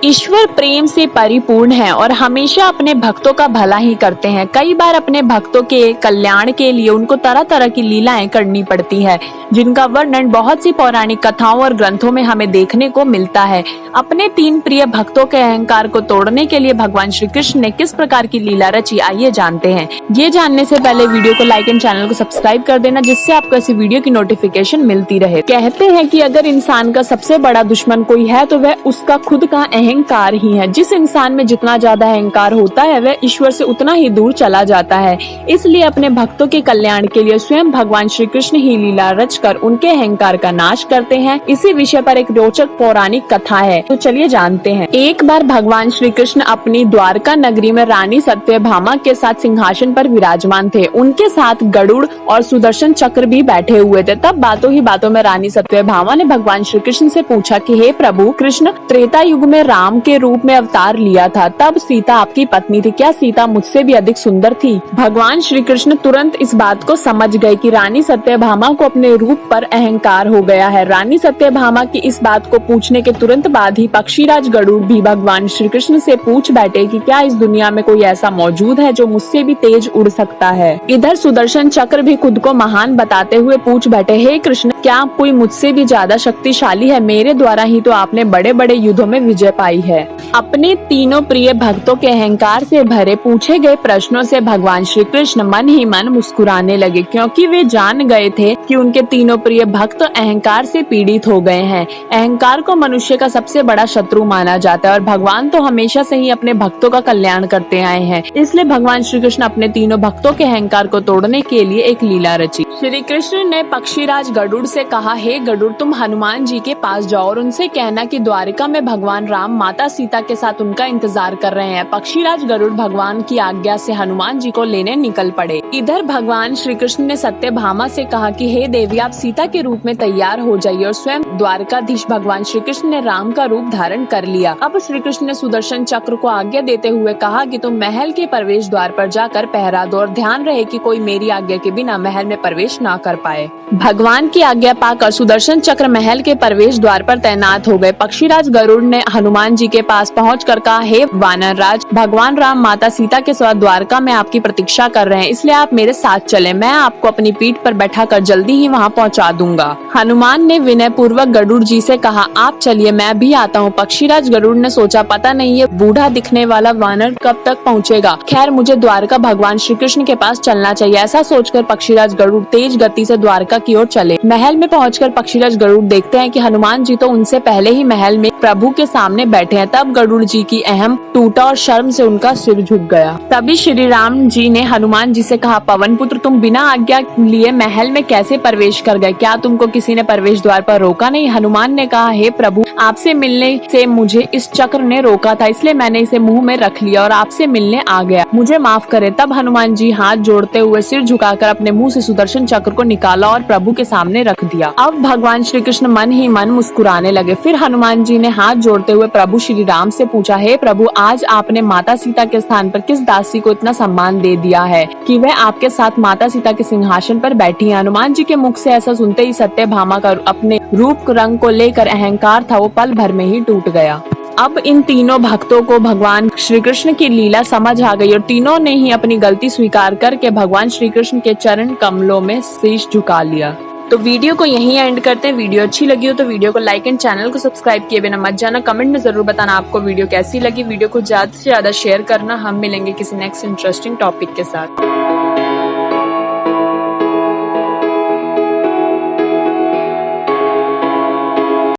ईश्वर प्रेम से परिपूर्ण है और हमेशा अपने भक्तों का भला ही करते हैं। कई बार अपने भक्तों के कल्याण के लिए उनको तरह तरह की लीलाएं करनी पड़ती है, जिनका वर्णन बहुत सी पौराणिक कथाओं और ग्रंथों में हमें देखने को मिलता है। अपने 3 प्रिय भक्तों के अहंकार को तोड़ने के लिए भगवान श्री कृष्ण ने किस प्रकार की लीला रची, आइए जानते हैं। ये जानने से पहले वीडियो को लाइक एंड चैनल को सब्सक्राइब कर देना, जिससे आपको ऐसी वीडियो की नोटिफिकेशन मिलती रहे। कहते हैं कि अगर इंसान का सबसे बड़ा दुश्मन कोई है तो वह उसका खुद का अहंकार ही है। जिस इंसान में जितना ज्यादा अहंकार होता है वह ईश्वर से उतना ही दूर चला जाता है। इसलिए अपने भक्तों के कल्याण के लिए स्वयं भगवान श्री कृष्ण ही लीला रचकर उनके अहंकार का नाश करते हैं। इसी विषय पर एक रोचक पौराणिक कथा है, तो चलिए जानते हैं। एक बार भगवान श्री कृष्ण अपनी द्वारका नगरी में रानी सत्यभामा के साथ सिंहासन पर विराजमान थे। उनके साथ गरुड़ और सुदर्शन चक्र भी बैठे हुए थे। तब बातों ही बातों में रानी सत्यभामा ने भगवान श्री कृष्ण से पूछा कि हे प्रभु, कृष्ण त्रेता युग में राम के रूप में अवतार लिया था, तब सीता आपकी पत्नी थी, क्या सीता मुझसे भी अधिक सुंदर थी? भगवान श्री कृष्ण तुरंत इस बात को समझ गए कि रानी सत्यभामा को अपने रूप पर अहंकार हो गया है। रानी सत्यभामा की इस बात को पूछने के तुरंत बाद ही पक्षीराज गरुड़ भी भगवान श्री कृष्ण से पूछ बैठे कि क्या इस दुनिया में कोई ऐसा मौजूद है जो मुझसे भी तेज उड़ सकता है? इधर सुदर्शन चक्र भी खुद को महान बताते हुए पूछ बैठे, हे कृष्ण, क्या कोई मुझसे भी ज्यादा शक्तिशाली है? मेरे द्वारा ही तो आपने बड़े बड़े युद्धों में विजय पाई है। अपने तीनों प्रिय भक्तों के अहंकार से भरे पूछे गए प्रश्नों से भगवान श्री कृष्ण मन ही मन मुस्कुराने लगे, क्योंकि वे जान गए थे कि उनके तीनों प्रिय भक्त अहंकार से पीड़ित हो गए हैं। अहंकार को मनुष्य का सबसे बड़ा शत्रु माना जाता है और भगवान तो हमेशा से ही अपने भक्तों का कल्याण करते आए हैं। इसलिए भगवान श्री कृष्ण अपने तीनों भक्तों के अहंकार को तोड़ने के लिए एक लीला रची। श्री कृष्ण ने पक्षीराज गरुड़ से कहा, हे गरुड़, तुम हनुमान जी के पास जाओ और उनसे कहना कि द्वारिका में भगवान राम माता सीता के साथ उनका इंतजार कर रहे हैं। पक्षीराज गरुड़ भगवान की आज्ञा से हनुमान जी को लेने निकल पड़े। इधर भगवान श्री कृष्ण ने सत्यभामा से कहा कि हे देवी, आप सीता के रूप में तैयार हो जाइए और स्वयं द्वारकाधीश भगवान श्री कृष्ण ने राम का रूप धारण कर लिया। अब श्री कृष्ण ने सुदर्शन चक्र को आज्ञा देते हुए कहा कि तुम महल के प्रवेश द्वार पर जाकर पहरा दो और ध्यान रहे कि कोई मेरी आज्ञा के बिना महल में प्रवेश ना कर पाए। भगवान की आज्ञा पाकर सुदर्शन चक्र महल के प्रवेश द्वार पर तैनात हो गए। पक्षीराज गरुड़ ने हनुमान जी के पास पहुंचकर कहा, हे वानर राज, भगवान राम माता सीता के साथ द्वारका में आपकी प्रतीक्षा कर रहे हैं, इसलिए आप मेरे साथ चलें। मैं आपको अपनी पीठ पर बैठाकर जल्दी ही वहां पहुंचा दूंगा। हनुमान ने विनय पूर्वक गरुड़ जी से कहा, आप चलिए, मैं भी आता हूँ। पक्षीराज गरुड़ ने सोचा, पता नहीं ये बूढ़ा दिखने वाला वानर कब तक पहुँचेगा। खैर, मुझे द्वारका भगवान श्री कृष्ण के पास चलना चाहिए। ऐसा सोचकर पक्षीराज गरुड़ तेज गति से द्वारका की ओर चले। महल में पहुंचकर पक्षीराज गरुड़ देखते हैं कि हनुमान जी तो उनसे पहले ही महल में प्रभु के सामने बैठे हैं। तब गरुड़ जी की अहम टूटा और शर्म से उनका सिर झुक गया। तभी श्री राम जी ने हनुमान जी से कहा, पवन पुत्र, तुम बिना आज्ञा लिए महल में कैसे प्रवेश कर गए? क्या तुमको किसी ने प्रवेश द्वार पर रोका नहीं? हनुमान ने कहा, हे प्रभु, आपसे मिलने से मुझे इस चक्र ने रोका था, इसलिए मैंने इसे मुंह में रख लिया और आपसे मिलने आ गया, मुझे माफ करें। तब हनुमान जी हाथ जोड़ते हुए सिर झुकाकर अपने मुंह से सुदर्शन चक्र को निकाला और प्रभु के सामने रख दिया। अब भगवान श्री कृष्ण मन ही मन मुस्कुराने लगे। फिर हनुमान जी ने हाथ जोड़ते हुए प्रभु श्री राम से पूछा, हे प्रभु, आज आपने माता सीता के स्थान पर किस दासी को इतना सम्मान दे दिया है कि वह आपके साथ माता सीता के सिंहासन पर बैठी है? हनुमान जी के मुख से ऐसा सुनते ही सत्यभामा का अपने रूप रंग को लेकर अहंकार था वो पल भर में ही टूट गया। अब इन तीनों भक्तों को भगवान श्री कृष्ण की लीला समझ आ गई और तीनों ने ही अपनी गलती स्वीकार करके भगवान श्री कृष्ण के चरण कमलों में शीश झुका लिया। तो वीडियो को यहीं एंड करते हैं। वीडियो अच्छी लगी हो तो वीडियो को लाइक एंड चैनल को सब्सक्राइब किए बिना मत जाना। कमेंट में जरूर बताना आपको वीडियो कैसी लगी। वीडियो को ज्यादा से ज्यादा शेयर करना। हम मिलेंगे किसी नेक्स्ट इंटरेस्टिंग टॉपिक के साथ।